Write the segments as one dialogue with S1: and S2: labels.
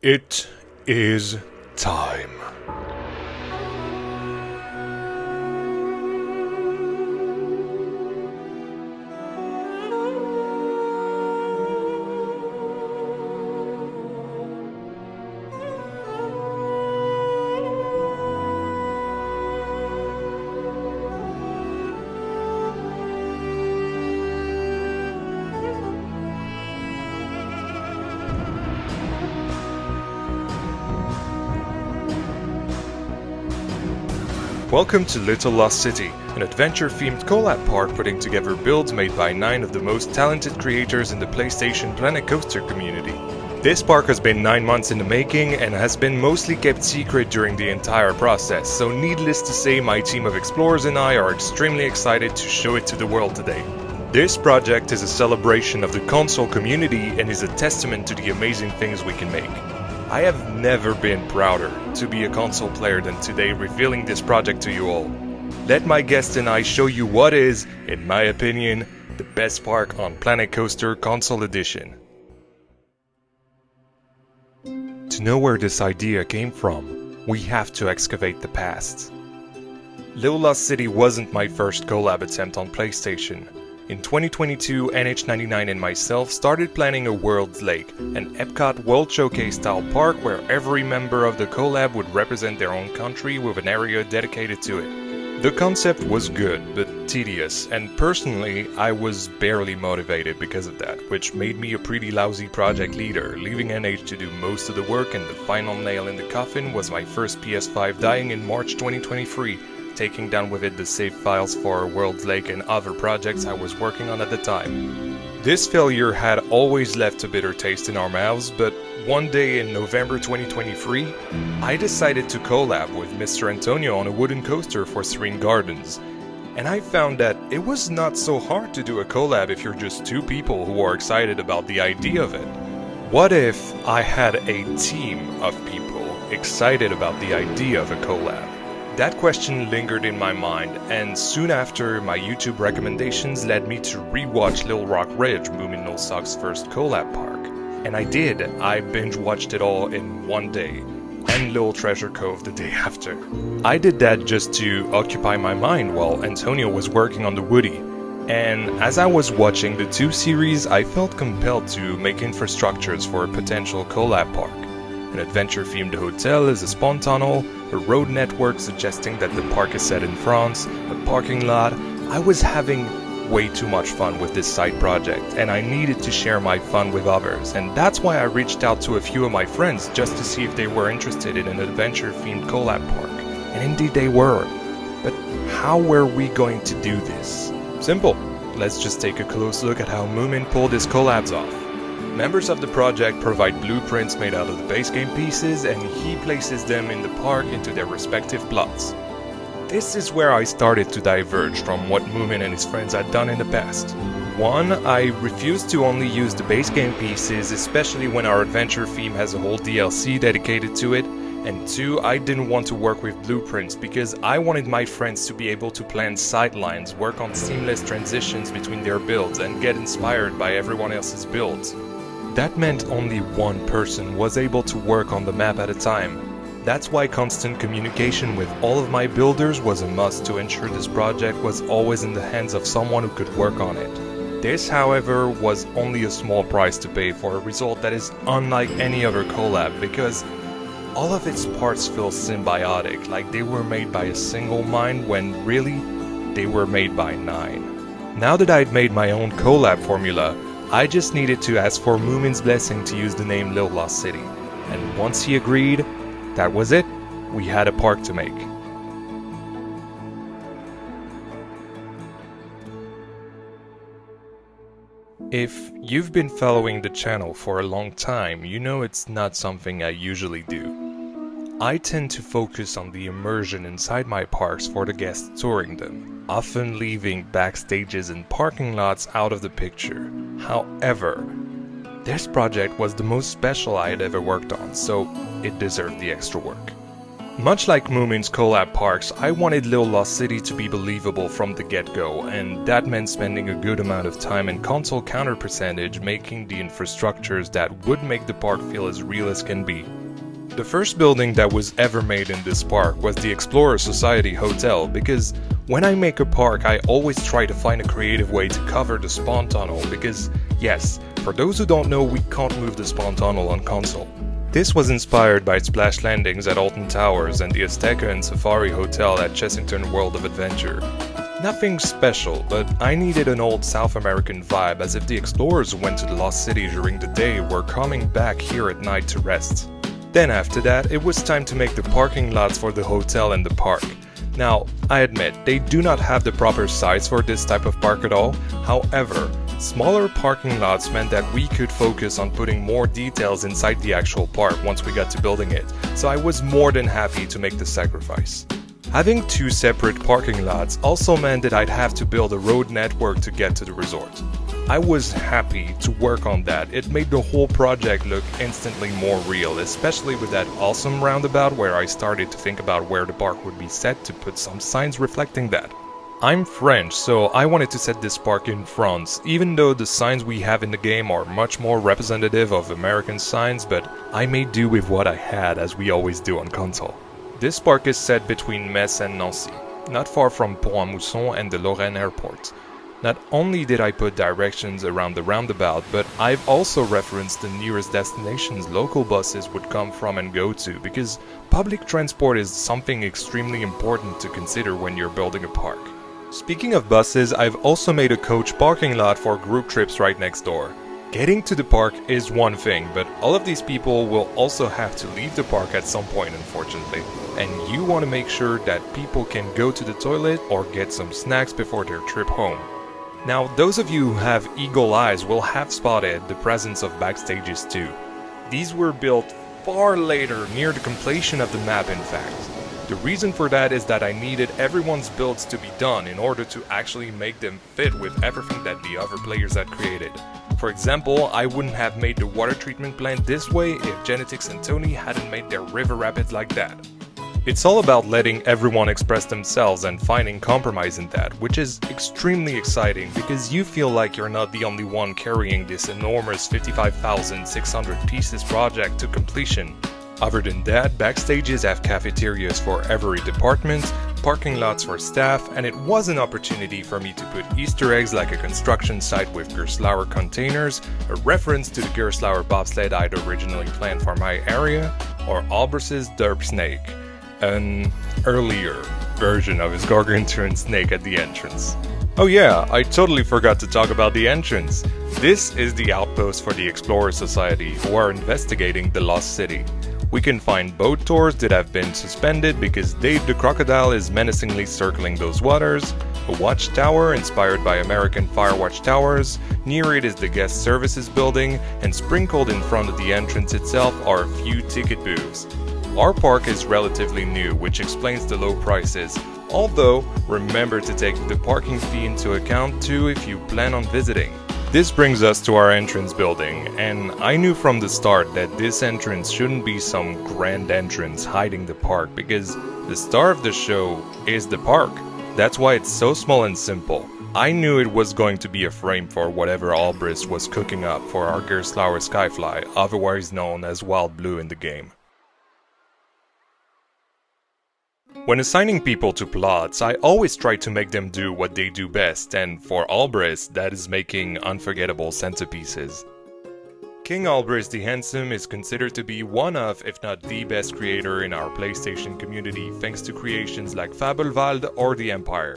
S1: It is time. Welcome to Little Lost City, an adventure-themed collab park putting together builds made by 9 of the most talented creators in the PlayStation Planet Coaster community. This park has been 9 months in the making and has been mostly kept secret during the entire process, so needless to say my team of explorers and I are extremely excited to show it to the world today. This project is a celebration of the console community and is a testament to the amazing things we can make. I have never been prouder to be a console player than today revealing this project to you all. Let my guest and I show you what is, in my opinion, the best park on Planet Coaster Console Edition. To know where this idea came from, we have to excavate the past. Little Lost City wasn't my first collab attempt on PlayStation. In 2022, NH99 and myself started planning a World's Lake, an Epcot World Showcase style park where every member of the collab would represent their own country with an area dedicated to it. The concept was good, but tedious, and personally, I was barely motivated because of that, which made me a pretty lousy project leader, leaving NH to do most of the work, and the final nail in the coffin was my first PS5 dying in March 2023. Taking down with it the save files for World's Lake and other projects I was working on at the time. This failure had always left a bitter taste in our mouths, but one day in November 2023, I decided to collab with Mr. Antonio on a wooden coaster for Serene Gardens. And I found that it was not so hard to do a collab if you're just two people who are excited about the idea of it. What if I had a team of people excited about the idea of a collab? That question lingered in my mind, and soon after, my YouTube recommendations led me to rewatch Little Rock Ridge, Moomin Littlesocks' first collab park. And I did. I binge-watched it all in one day, and Little Treasure Cove the day after. I did that just to occupy my mind while Antonio was working on the Woody. And as I was watching the two series, I felt compelled to make infrastructures for a potential collab park. An adventure-themed hotel is a spawn tunnel, a road network suggesting that the park is set in France, a parking lot. I was having way too much fun with this side project, and I needed to share my fun with others, and that's why I reached out to a few of my friends just to see if they were interested in an adventure-themed collab park. And indeed they were. But how were we going to do this? Simple. Let's just take a close look at how Moomin pulled his collabs off. Members of the project provide blueprints made out of the base game pieces, and he places them in the park into their respective plots. This is where I started to diverge from what Moomin and his friends had done in the past. 1. I refused to only use the base game pieces, especially when our adventure theme has a whole DLC dedicated to it. And 2. I didn't want to work with blueprints because I wanted my friends to be able to plan sidelines, work on seamless transitions between their builds, and get inspired by everyone else's builds. That meant only one person was able to work on the map at a time. That's why constant communication with all of my builders was a must to ensure this project was always in the hands of someone who could work on it. This, however, was only a small price to pay for a result that is unlike any other collab because all of its parts feel symbiotic, like they were made by a single mind when really they were made by 9. Now that I'd made my own collab formula, I just needed to ask for Moomin's blessing to use the name Little Lost City, and once he agreed, that was it. We had a park to make. If you've been following the channel for a long time, you know it's not something I usually do. I tend to focus on the immersion inside my parks for the guests touring them, often leaving backstages and parking lots out of the picture. However, this project was the most special I had ever worked on, so it deserved the extra work. Much like Moomin's collab parks, I wanted Little Lost City to be believable from the get-go, and that meant spending a good amount of time in console counter percentage making the infrastructures that would make the park feel as real as can be. The first building that was ever made in this park was the Explorer Society Hotel, because when I make a park I always try to find a creative way to cover the spawn tunnel, because yes, for those who don't know, we can't move the spawn tunnel on console. This was inspired by Splash Landings at Alton Towers and the Azteca and Safari Hotel at Chessington World of Adventure. Nothing special, but I needed an old South American vibe, as if the explorers who went to the Lost City during the day were coming back here at night to rest. Then after that, it was time to make the parking lots for the hotel and the park. Now, I admit, they do not have the proper size for this type of park at all. However, smaller parking lots meant that we could focus on putting more details inside the actual park once we got to building it, so I was more than happy to make the sacrifice. Having two separate parking lots also meant that I'd have to build a road network to get to the resort. I was happy to work on that. It made the whole project look instantly more real, especially with that awesome roundabout where I started to think about where the park would be set to put some signs reflecting that. I'm French, so I wanted to set this park in France, even though the signs we have in the game are much more representative of American signs, but I made do with what I had, as we always do on console. This park is set between Metz and Nancy, not far from Pont-à-Mousson and the Lorraine airport. Not only did I put directions around the roundabout, but I've also referenced the nearest destinations local buses would come from and go to, because public transport is something extremely important to consider when you're building a park. Speaking of buses, I've also made a coach parking lot for group trips right next door. Getting to the park is one thing, but all of these people will also have to leave the park at some point, unfortunately. And you want to make sure that people can go to the toilet or get some snacks before their trip home. Now, those of you who have eagle eyes will have spotted the presence of backstages too. These were built far later, near the completion of the map in fact. The reason for that is that I needed everyone's builds to be done in order to actually make them fit with everything that the other players had created. For example, I wouldn't have made the water treatment plant this way if Genetics and Tony hadn't made their river rapids like that. It's all about letting everyone express themselves and finding compromise in that, which is extremely exciting because you feel like you're not the only one carrying this enormous 55,600 pieces project to completion. Other than that, backstages have cafeterias for every department, parking lots for staff, and it was an opportunity for me to put Easter eggs like a construction site with Gerstlauer containers, a reference to the Gerstlauer bobsled I'd originally planned for my area, or Albris's derp snake, an earlier version of his gargantuan snake at the entrance. Oh yeah, I totally forgot to talk about the entrance. This is the outpost for the Explorer Society, who are investigating the Lost City. We can find boat tours that have been suspended because Dave the Crocodile is menacingly circling those waters, a watchtower inspired by American Firewatch towers, near it is the guest services building, and sprinkled in front of the entrance itself are a few ticket booths. Our park is relatively new, which explains the low prices, although remember to take the parking fee into account too if you plan on visiting. This brings us to our entrance building, and I knew from the start that this entrance shouldn't be some grand entrance hiding the park, because the star of the show is the park. That's why it's so small and simple. I knew it was going to be a frame for whatever Albris was cooking up for our Gerstlauer Skyfly, otherwise known as Wild Blue in the game. When assigning people to plots, I always try to make them do what they do best, and for Albris, that is making unforgettable centerpieces. King Albris the Handsome is considered to be one of, if not the best creator in our PlayStation community thanks to creations like Fabelwald or The Empire.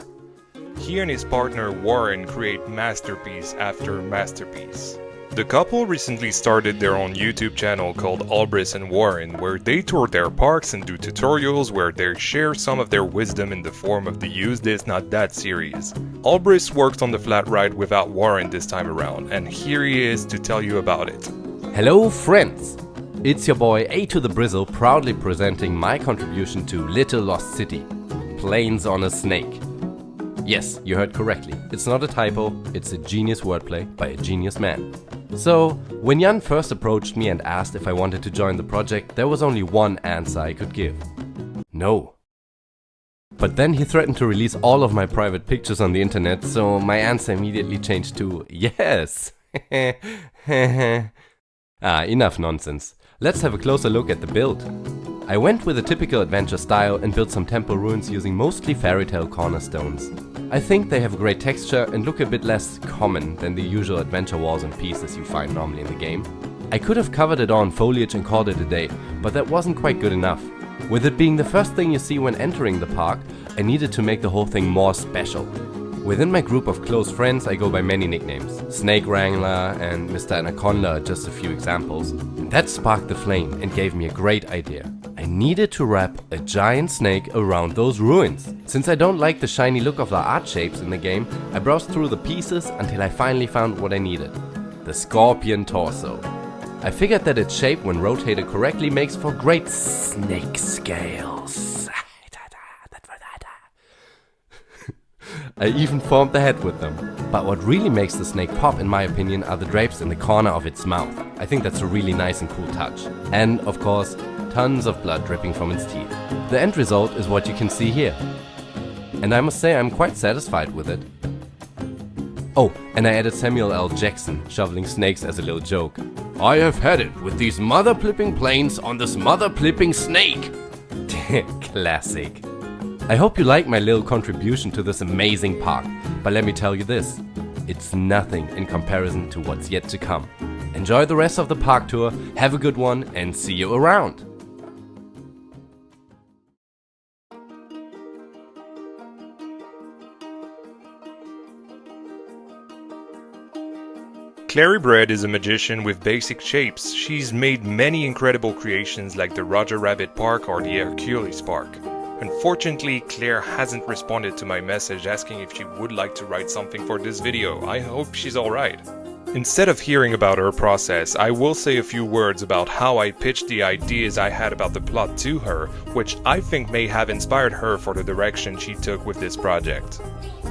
S1: He and his partner Warren create masterpiece after masterpiece. The couple recently started their own YouTube channel called Albris and Warren, where they tour their parks and do tutorials where they share some of their wisdom in the form of the Use This Not That series. Albris worked on the flat ride without Warren this time around, and here he is to tell you about it.
S2: Hello friends! It's your boy A to the Brizzle proudly presenting my contribution to Little Lost City, Planes on a Snake. Yes, you heard correctly. It's not a typo, it's a genius wordplay by a genius man. So, when Jan first approached me and asked if I wanted to join the project, there was only one answer I could give. no. But then he threatened to release all of my private pictures on the internet, so my answer immediately changed to yes. Enough nonsense. Let's have a closer look at the build. I went with a typical adventure style and built some temple ruins using mostly fairy tale cornerstones. I think they have a great texture and look a bit less common than the usual adventure walls and pieces you find normally in the game. I could have covered it all in foliage and called it a day, but that wasn't quite good enough. With it being the first thing you see when entering the park, I needed to make the whole thing more special. Within my group of close friends I go by many nicknames. Snake Wrangler and Mr. Anaconda are just a few examples. And that sparked the flame and gave me a great idea. I needed to wrap a giant snake around those ruins. Since I don't like the shiny look of the art shapes in the game, I browsed through the pieces until I finally found what I needed. The scorpion torso. I figured that its shape, when rotated correctly, makes for great snake scales. I even formed the head with them. But what really makes the snake pop, in my opinion, are the drapes in the corner of its mouth. I think that's a really nice and cool touch. And, of course, tons of blood dripping from its teeth. The end result is what you can see here. And I must say I'm quite satisfied with it. Oh, and I added Samuel L. Jackson shoveling snakes as a little joke. I have had it with these mother-plipping planes on this mother-plipping snake! Classic. I hope you like my little contribution to this amazing park, but let me tell you this, it's nothing in comparison to what's yet to come. Enjoy the rest of the park tour, have a good one, and see you around!
S1: Clary Bread is a magician with basic shapes. She's made many incredible creations like the Roger Rabbit Park or the Hercules Park. Unfortunately, Claire hasn't responded to my message asking if she would like to write something for this video. I hope she's alright. Instead of hearing about her process, I will say a few words about how I pitched the ideas I had about the plot to her, which I think may have inspired her for the direction she took with this project.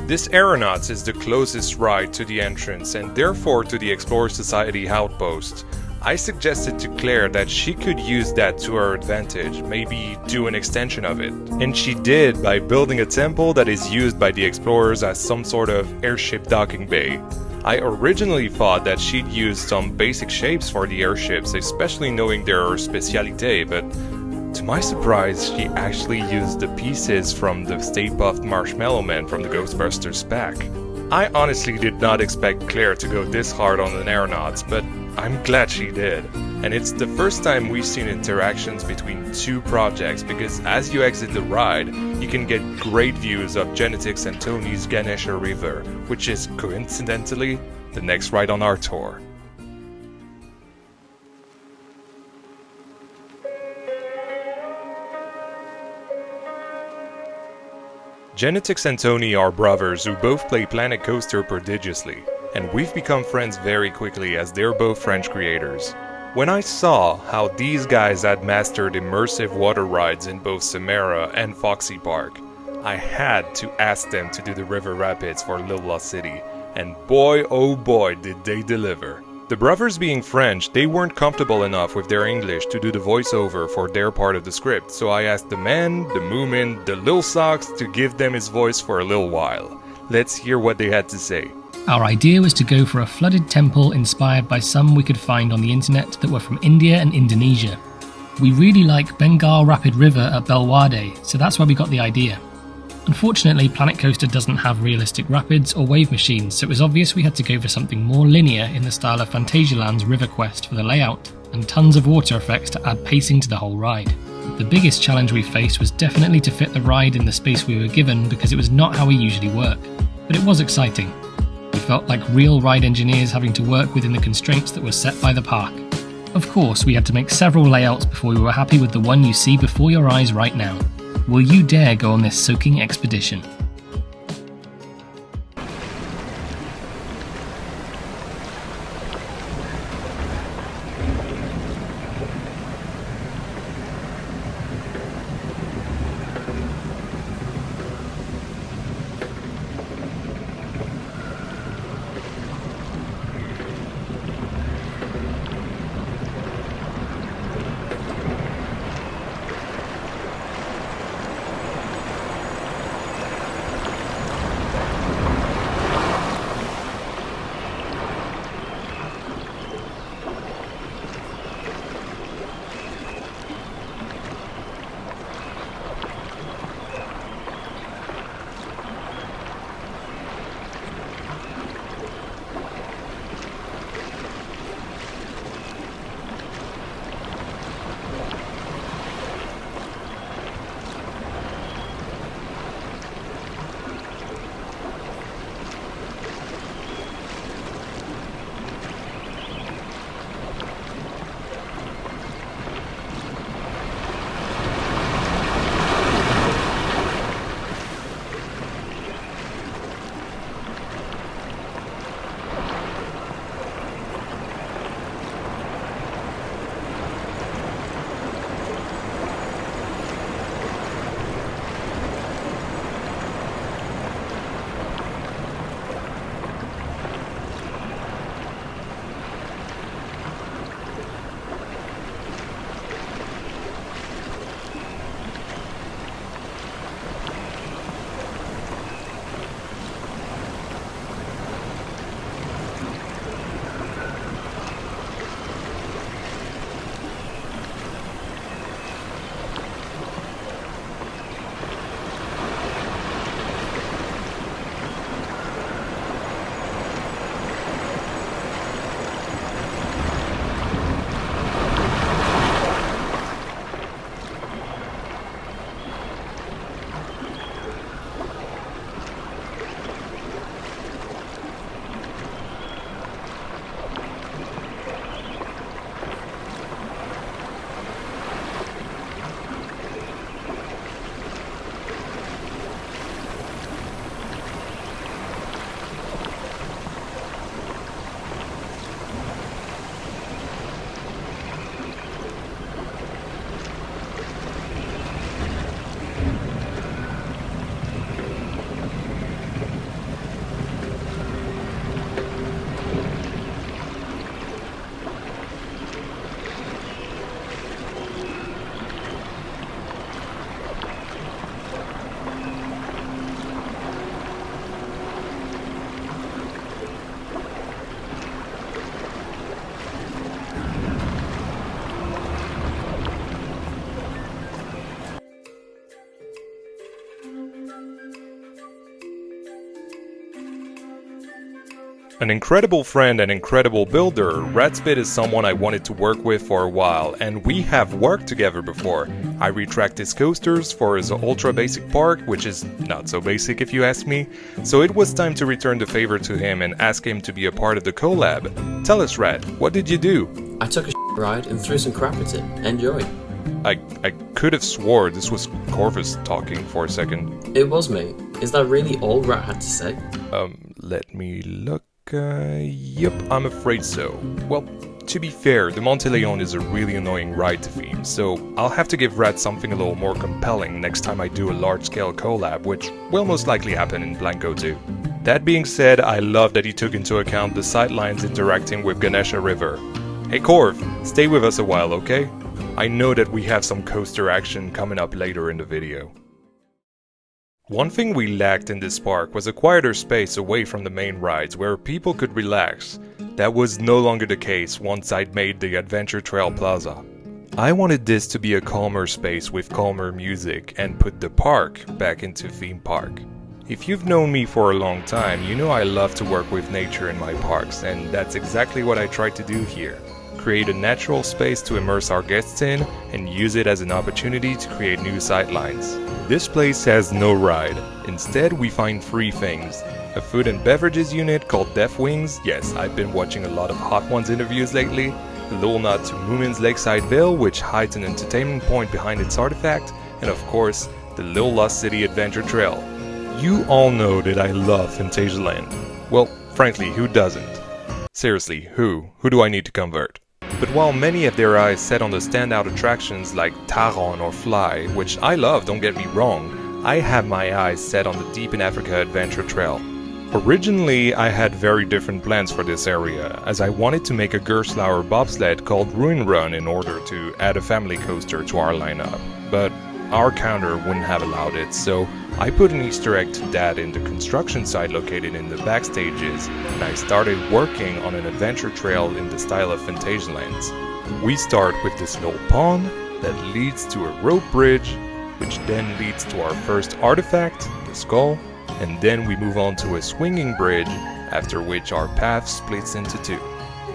S1: This Aeronauts is the closest ride to the entrance and therefore to the Explorer Society outpost. I suggested to Claire that she could use that to her advantage, maybe do an extension of it. And she did by building a temple that is used by the explorers as some sort of airship docking bay. I originally thought that she'd use some basic shapes for the airships, especially knowing they're her specialité, but to my surprise, she actually used the pieces from the Stay Puft Marshmallow Man from the Ghostbusters pack. I honestly did not expect Claire to go this hard on an Aeronauts, but I'm glad she did. And it's the first time we've seen interactions between two projects because as you exit the ride, you can get great views of Genetics and Tony's Ganesha River, which is coincidentally the next ride on our tour. Genetics and Tony are brothers who both play Planet Coaster prodigiously, and we've become friends very quickly as they're both French creators. When I saw how these guys had mastered immersive water rides in both Samara and Foxy Park, I had to ask them to do the river rapids for Little Lost City, and boy oh boy did they deliver. The brothers being French, they weren't comfortable enough with their English to do the voiceover for their part of the script, so I asked the man, the Moomin, the Littlesocks to give them his voice for a little while. Let's hear what they had to say.
S3: Our idea was to go for a flooded temple inspired by some we could find on the internet that were from India and Indonesia. We really like Bengal Rapid River at Belwade, so that's why we got the idea. Unfortunately, Planet Coaster doesn't have realistic rapids or wave machines, so it was obvious we had to go for something more linear in the style of Fantasialand's River Quest for the layout, and tons of water effects to add pacing to the whole ride. The biggest challenge we faced was definitely to fit the ride in the space we were given because it was not how we usually work, but it was exciting. We felt like real ride engineers having to work within the constraints that were set by the park. Of course, we had to make several layouts before we were happy with the one you see before your eyes right now. Will you dare go on this soaking expedition?
S1: An incredible friend and incredible builder, Ratspit is someone I wanted to work with for a while, and we have worked together before. I retracked his coasters for his ultra basic park, which is not so basic if you ask me, so it was time to return the favor to him and ask him to be a part of the collab. Tell us, Rat, what did you do?
S4: I took a ride and threw some crap at it. Enjoy.
S1: I could have swore this was Corvus talking for a second.
S4: It was me. Is that really all Rat had to say?
S1: Let me look. Yep, I'm afraid so. Well, to be fair, the Monte Leon is a really annoying ride to theme, so I'll have to give Rat something a little more compelling next time I do a large-scale collab, which will most likely happen in Blanco 2. That being said, I love that he took into account the sightlines interacting with Ganesha River. Hey Corv, stay with us a while, okay? I know that we have some coaster action coming up later in the video. One thing we lacked in this park was a quieter space away from the main rides where people could relax. That was no longer the case once I'd made the Adventure Trail Plaza. I wanted this to be a calmer space with calmer music and put the park back into theme park. If you've known me for a long time, you know I love to work with nature in my parks, and that's exactly what I tried to do here. Create a natural space to immerse our guests in and use it as an opportunity to create new sightlines. This place has no ride. Instead, we find three things. A food and beverages unit called Death Wings. Yes, I've been watching a lot of Hot Ones interviews lately. A little nod to Moomin's Lakeside Ville, which hides an entertainment point behind its artifact. And of course, the Little Lost City Adventure Trail. You all know that I love Phantasialand. Well, frankly, who doesn't? Seriously, who? Who do I need to convert? But while many have their eyes set on the standout attractions like Taron or Fly, which I love, don't get me wrong, I have my eyes set on the Deep in Africa Adventure Trail. Originally, I had very different plans for this area, as I wanted to make a Gerstlauer bobsled called Ruin Run in order to add a family coaster to our lineup, but our counter wouldn't have allowed it, so I put an Easter egg to that in the construction site located in the backstages, and I started working on an adventure trail in the style of Phantasialand. We start with this little pond that leads to a rope bridge, which then leads to our first artifact, the skull, and then we move on to a swinging bridge, after which our path splits into two.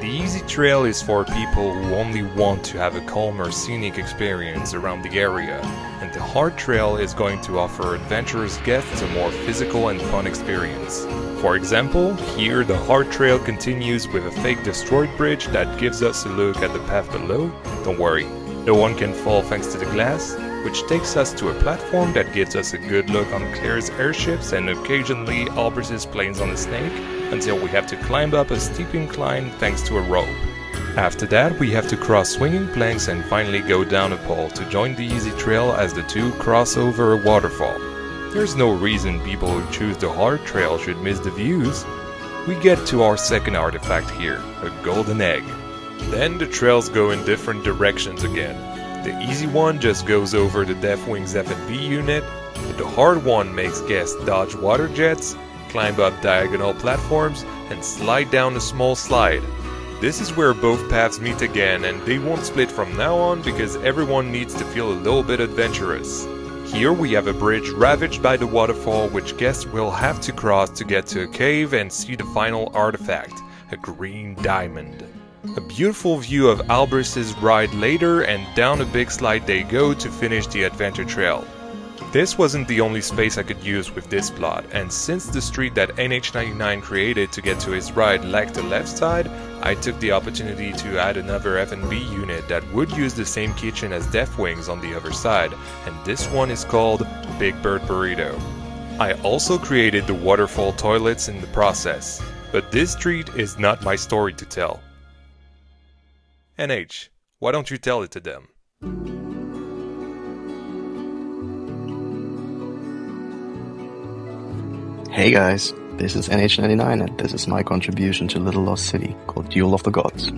S1: The easy trail is for people who only want to have a calmer scenic experience around the area, and the hard trail is going to offer adventurous guests a more physical and fun experience. For example, here the hard trail continues with a fake destroyed bridge that gives us a look at the path below. Don't worry, no one can fall thanks to the glass, which takes us to a platform that gives us a good look on Claire's airships and occasionally Albus's planes on a snake, until we have to climb up a steep incline thanks to a rope. After that, we have to cross swinging planks and finally go down a pole to join the easy trail as the two cross over a waterfall. There's no reason people who choose the hard trail should miss the views. We get to our second artifact here, a golden egg. Then the trails go in different directions again. The easy one just goes over the Death Wings F&B unit, but the hard one makes guests dodge water jets, climb up diagonal platforms, and slide down a small slide. This is where both paths meet again, and they won't split from now on because everyone needs to feel a little bit adventurous. Here we have a bridge ravaged by the waterfall which guests will have to cross to get to a cave and see the final artifact, a green diamond. A beautiful view of Albus's ride later, and down a big slide they go to finish the adventure trail. This wasn't the only space I could use with this plot, and since the street that NH99 created to get to his ride lacked the left side, I took the opportunity to add another F&B unit that would use the same kitchen as Death Wings on the other side, and this one is called Big Bird Burrito. I also created the waterfall toilets in the process, but this street is not my story to tell. NH, why don't you tell it to them?
S5: Hey guys, this is NH99 and this is my contribution to Little Lost City called Duel of the Gods.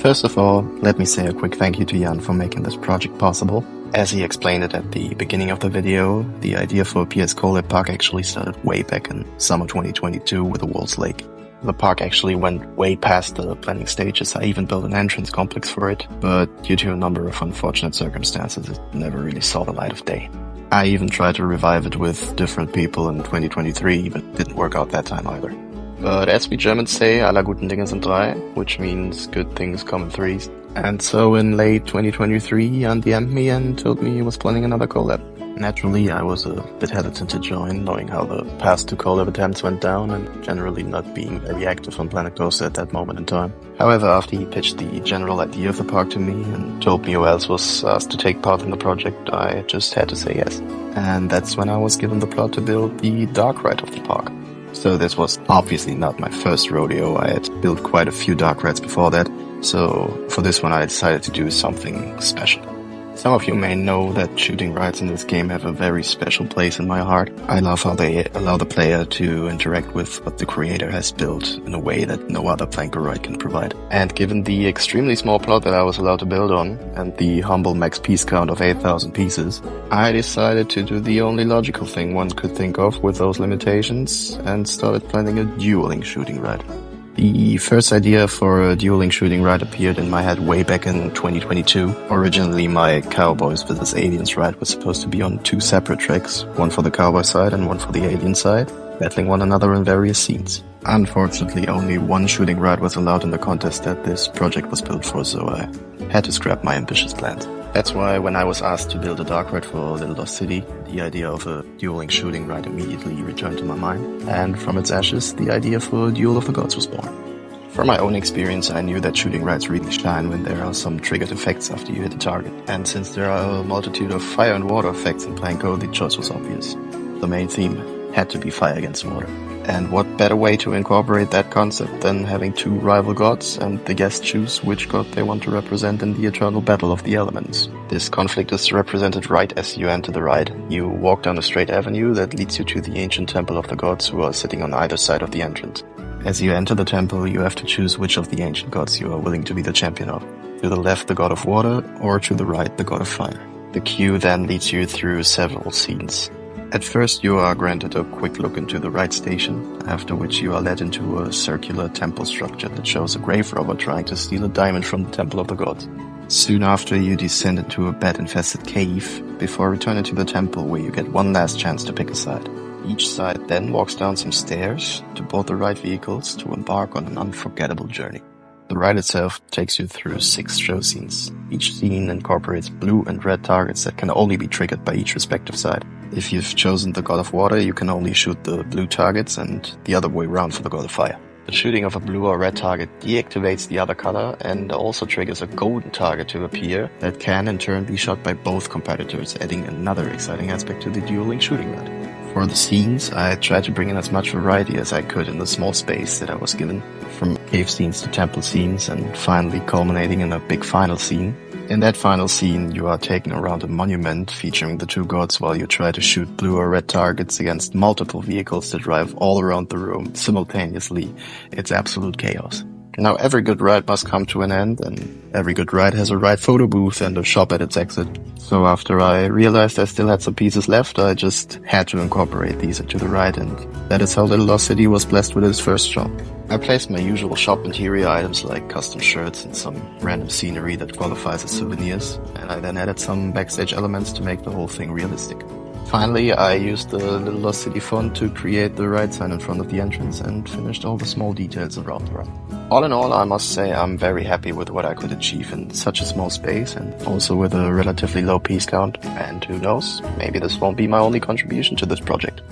S5: First of all, let me say a quick thank you to Jan for making this project possible. As he explained it at the beginning of the video, the idea for a PS Collab park actually started way back in summer 2022 with the World's Lake. The park actually went way past the planning stages. I even built an entrance complex for it, but due to a number of unfortunate circumstances, it never really saw the light of day. I even tried to revive it with different people in 2023, but it didn't work out that time either. But as we Germans say, aller guten Dinge sind drei, which means good things come in threes. And so in late 2023, Jan DM'd me and told me he was planning another collab. Naturally, I was a bit hesitant to join, knowing how the past 2 collab attempts went down and generally not being very active on Planet Coaster at that moment in time. However, after he pitched the general idea of the park to me and told me who else was asked to take part in the project, I just had to say yes. And that's when I was given the plot to build the dark ride of the park. So this was obviously not my first rodeo. I had built quite a few dark rides before that, so for this one I decided to do something special. Some of you may know that shooting rides in this game have a very special place in my heart. I love how they allow the player to interact with what the creator has built in a way that no other flanker ride can provide. And given the extremely small plot that I was allowed to build on, and the humble max piece count of 8,000 pieces, I decided to do the only logical thing one could think of with those limitations, and started planning a dueling shooting ride. The first idea for a dueling shooting ride appeared in my head way back in 2022. Originally, my Cowboys vs. Aliens ride was supposed to be on 2 separate tracks, one for the Cowboy side and one for the Alien side, battling one another in various scenes. Unfortunately, only one shooting ride was allowed in the contest that this project was built for, so I had to scrap my ambitious plans. That's why when I was asked to build a dark ride for Little Lost City, the idea of a dueling shooting ride immediately returned to my mind, and from its ashes, the idea for Duel of the Gods was born. From my own experience, I knew that shooting rides really shine when there are some triggered effects after you hit a target, and since there are a multitude of fire and water effects in Planko, the choice was obvious. The main theme had to be fire against water. And what better way to incorporate that concept than having 2 rival gods and the guests choose which god they want to represent in the eternal battle of the elements. This conflict is represented right as you enter the ride. You walk down a straight avenue that leads you to the ancient temple of the gods who are sitting on either side of the entrance. As you enter the temple, you have to choose which of the ancient gods you are willing to be the champion of. To the left, the god of water, or to the right, the god of fire. The queue then leads you through several scenes. At first you are granted a quick look into the ride station, after which you are led into a circular temple structure that shows a grave robber trying to steal a diamond from the temple of the gods. Soon after you descend into a bat-infested cave, before returning to the temple where you get one last chance to pick a side. Each side then walks down some stairs to board the ride vehicles to embark on an unforgettable journey. The ride itself takes you through 6 show scenes. Each scene incorporates blue and red targets that can only be triggered by each respective side. If you've chosen the god of water, you can only shoot the blue targets and the other way around for the god of fire. The shooting of a blue or red target deactivates the other color and also triggers a golden target to appear that can in turn be shot by both competitors, adding another exciting aspect to the dueling shooting ride. For the scenes, I tried to bring in as much variety as I could in the small space that I was given, from cave scenes to temple scenes and finally culminating in a big final scene. In that final scene, you are taken around a monument featuring the 2 gods while you try to shoot blue or red targets against multiple vehicles that drive all around the room simultaneously. It's absolute chaos. Now, every good ride must come to an end, and every good ride has a ride photo booth and a shop at its exit. So after I realized I still had some pieces left, I just had to incorporate these into the ride, and that is how Little Lost City was blessed with its first shop. I placed my usual shop interior items like custom shirts and some random scenery that qualifies as souvenirs, and I then added some backstage elements to make the whole thing realistic. Finally, I used the Little Lost City font to create the ride sign in front of the entrance and finished all the small details around the ride. All in all, I must say I'm very happy with what I could achieve in such a small space and also with a relatively low piece count, and who knows, maybe this won't be my only contribution to this project.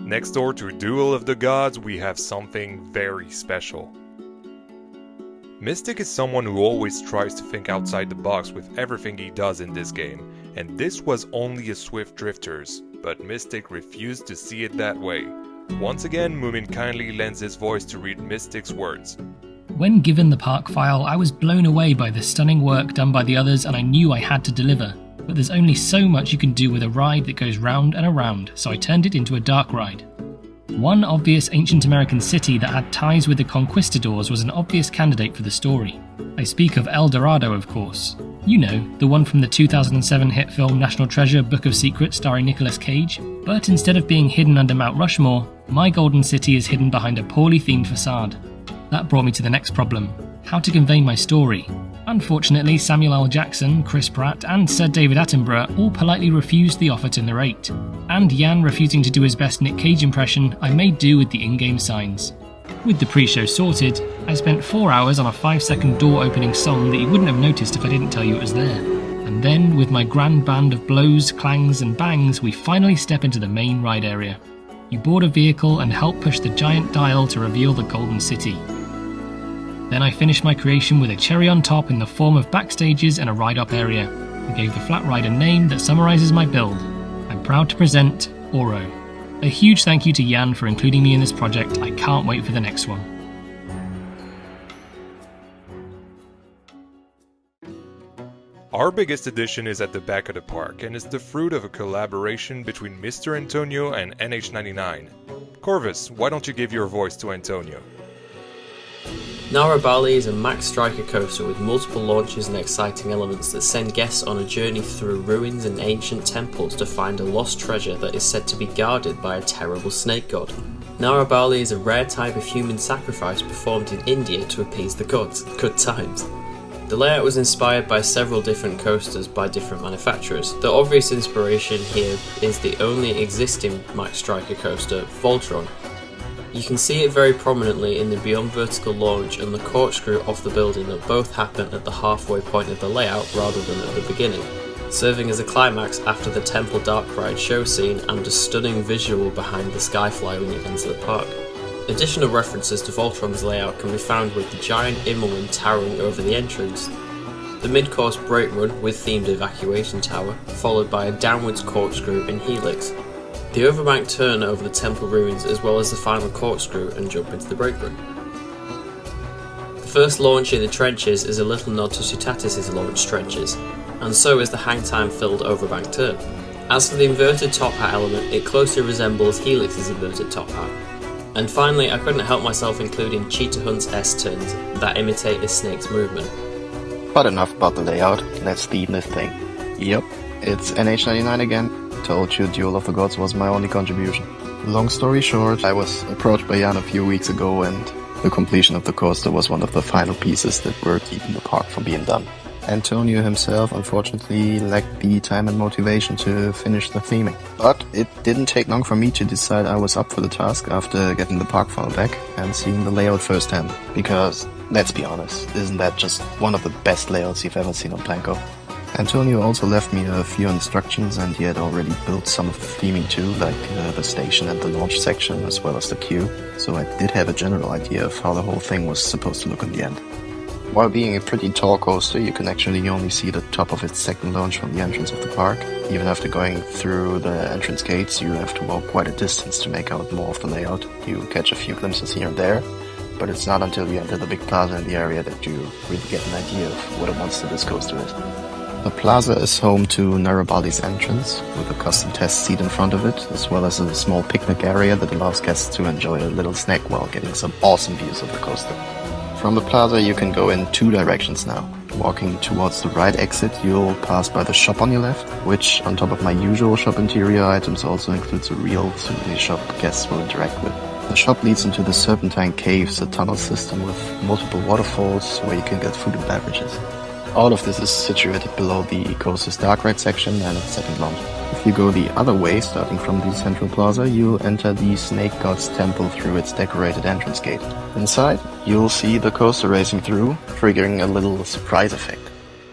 S1: Next door to Duel of the Gods, we have something very special. Mystic is someone who always tries to think outside the box with everything he does in this game, and this was only a Swift Drifters, but Mystic refused to see it that way. Once again, Moomin kindly lends his voice to read Mystic's words.
S3: When given the park file, I was blown away by the stunning work done by the others and I knew I had to deliver. But there's only so much you can do with a ride that goes round and around, so I turned it into a dark ride. One obvious ancient American city that had ties with the conquistadors was an obvious candidate for the story. I speak of El Dorado, of course. You know, the one from the 2007 hit film National Treasure Book of Secrets starring Nicolas Cage. But instead of being hidden under Mount Rushmore, my golden city is hidden behind a poorly themed facade. That brought me to the next problem: how to convey my story. Unfortunately, Samuel L. Jackson, Chris Pratt and Sir David Attenborough all politely refused the offer to narrate. And Jan refusing to do his best Nick Cage impression, I made do with the in-game signs. With the pre-show sorted, I spent 4 hours on a 5-second door-opening song that you wouldn't have noticed if I didn't tell you it was there. And then, with my grand band of blows, clangs and bangs, we finally step into the main ride area. You board a vehicle and help push the giant dial to reveal the Golden City. Then I finished my creation with a cherry on top in the form of backstages and a ride-up area. I gave the flat ride a name that summarises my build. I'm proud to present Oro. A huge thank you to Jan for including me in this project. I can't wait for the next one.
S1: Our biggest addition is at the back of the park and is the fruit of a collaboration between Mr. Antonio and NH99. Corvus, why don't you give your voice to Antonio?
S4: Narabali is a max striker coaster with multiple launches and exciting elements that send guests on a journey through ruins and ancient temples to find a lost treasure that is said to be guarded by a terrible snake god. Narabali is a rare type of human sacrifice performed in India to appease the gods. Good times. The layout was inspired by several different coasters by different manufacturers. The obvious inspiration here is the only existing max striker coaster, Voltron. You can see it very prominently in the Beyond Vertical launch and the corkscrew off the building that both happen at the halfway point of the layout rather than at the beginning, serving as a climax after the Temple Dark Ride show scene and a stunning visual behind the Skyfly when you enter the park. Additional references to Voltron's layout can be found with the giant Immelman towering over the entrance, the mid-course brake run with themed evacuation tower, followed by a downwards corkscrew and helix, the overbank turn over the temple ruins as well as the final corkscrew and jump into the brake run. The first launch in the trenches is a little nod to Sutatis' launch trenches, and so is the hang time filled overbank turn. As for the inverted top hat element, it closely resembles Helix's inverted top hat. And finally, I couldn't help myself including Cheetah Hunt's S-turns that imitate a snake's movement.
S5: But enough about the layout, let's speed this thing. Yep, it's NH99 again. Told you Duel of the Gods was my only contribution. Long story short, I was approached by Jan a few weeks ago and the completion of the coaster was one of the final pieces that were keeping the park from being done. Antonio himself unfortunately lacked the time and motivation to finish the theming. But it didn't take long for me to decide I was up for the task after getting the park file back and seeing the layout firsthand. Because, let's be honest, isn't that just one of the best layouts you've ever seen on Planko? Antonio also left me a few instructions and he had already built some of the theming too, like the station and the launch section as well as the queue, so I did have a general idea of how the whole thing was supposed to look in the end. While being a pretty tall coaster, you can actually only see the top of its second launch from the entrance of the park. Even after going through the entrance gates, you have to walk quite a distance to make out more of the layout. You catch a few glimpses here and there, but it's not until you enter the big plaza in the area that you really get an idea of what a monster this coaster is. The plaza is home to Narabali's entrance, with a custom test seat in front of it, as well as a small picnic area that allows guests to enjoy a little snack while getting some awesome views of the coaster. From the plaza you can go in two directions now. Walking towards the right exit, you'll pass by the shop on your left, which, on top of my usual shop interior items, also includes a real souvenir shop guests will interact with. The shop leads into the Serpentine Caves, a tunnel system with multiple waterfalls where you can get food and beverages. All of this is situated below the coaster's dark ride section and its second launch. If you go the other way, starting from the central plaza, you'll enter the Snake God's temple through its decorated entrance gate. Inside, you'll see the coaster racing through, triggering a little surprise effect.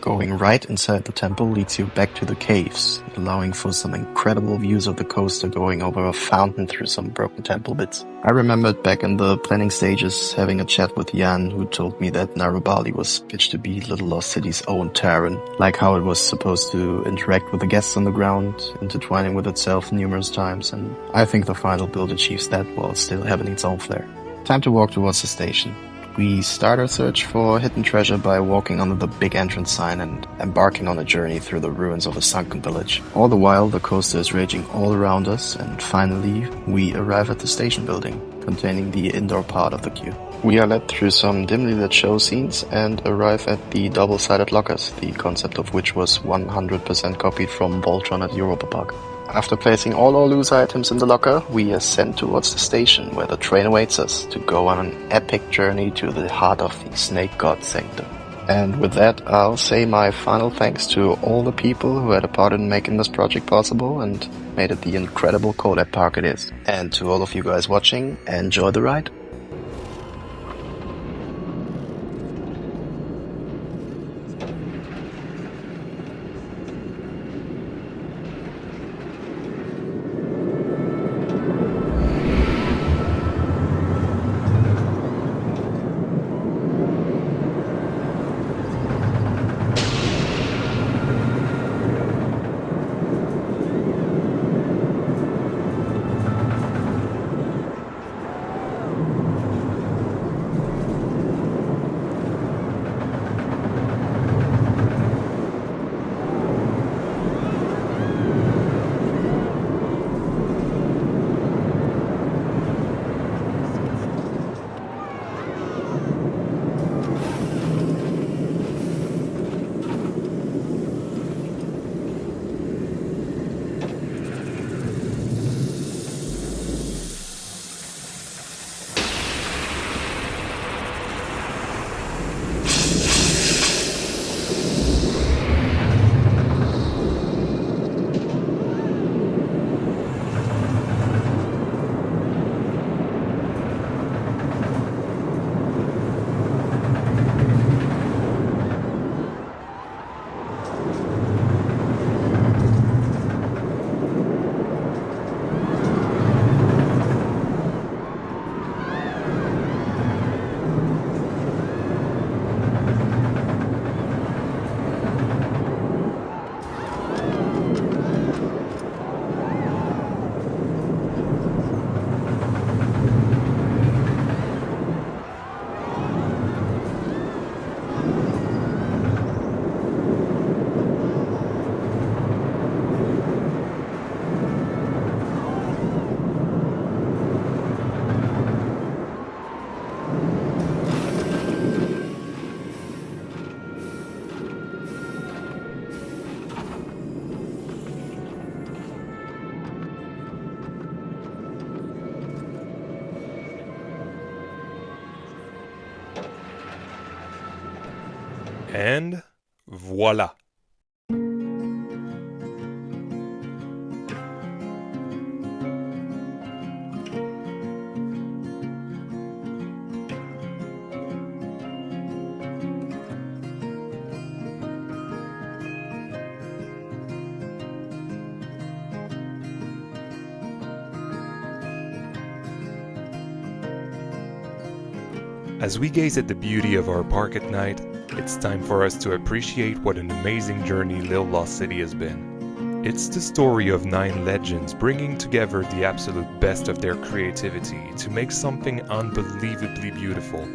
S5: Going right inside the temple leads you back to the caves, allowing for some incredible views of the coaster going over a fountain through some broken temple bits. I remembered back in the planning stages having a chat with Jan, who told me that Narabali was pitched to be Little Lost City's own Terran, like how it was supposed to interact with the guests on the ground, intertwining with itself numerous times, and I think the final build achieves that while still having its own flair. Time to walk towards the station. We start our search for hidden treasure by walking under the big entrance sign and embarking on a journey through the ruins of a sunken village. All the while, the coaster is raging all around us, and finally, we arrive at the station building, containing the indoor part of the queue. We are led through some dimly lit show scenes and arrive at the double-sided lockers, the concept of which was 100% copied from Voltron at Europa Park. After placing all our loose items in the locker, we ascend towards the station where the train awaits us to go on an epic journey to the heart of the Snake God Sanctum. And with that, I'll say my final thanks to all the people who had a part in making this project possible and made it the incredible collab park it is. And to all of you guys watching, enjoy the ride!
S1: And voila! As we gaze at the beauty of our park at night, it's time for us to appreciate what an amazing journey Little Lost City has been. It's the story of 9 legends bringing together the absolute best of their creativity to make something unbelievably beautiful.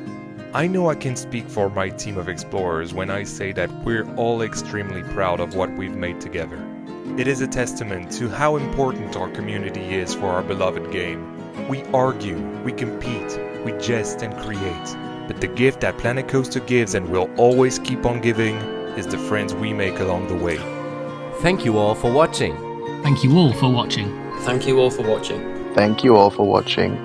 S1: I know I can speak for my team of explorers when I say that we're all extremely proud of what we've made together. It is a testament to how important our community is for our beloved game. We argue, we compete, we jest and create, but the gift that Planet Coaster gives and will always keep on giving is the friends we make along the way.
S2: Thank you all for watching.
S3: Thank you all for watching.
S4: Thank you all for watching.
S5: Thank you all for watching.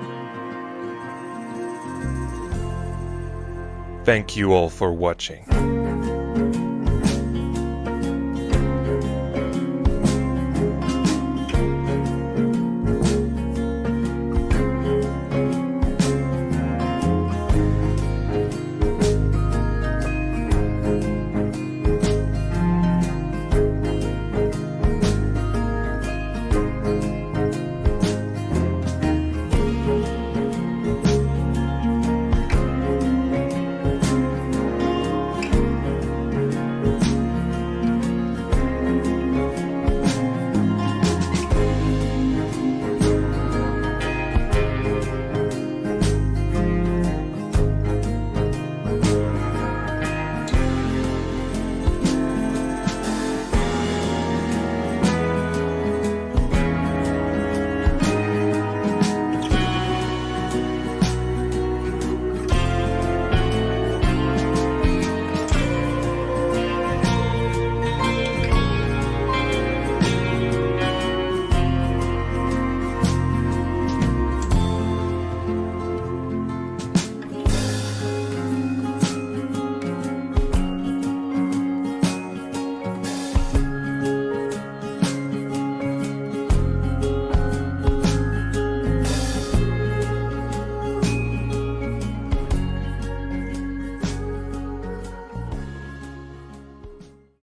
S1: Thank you all for watching.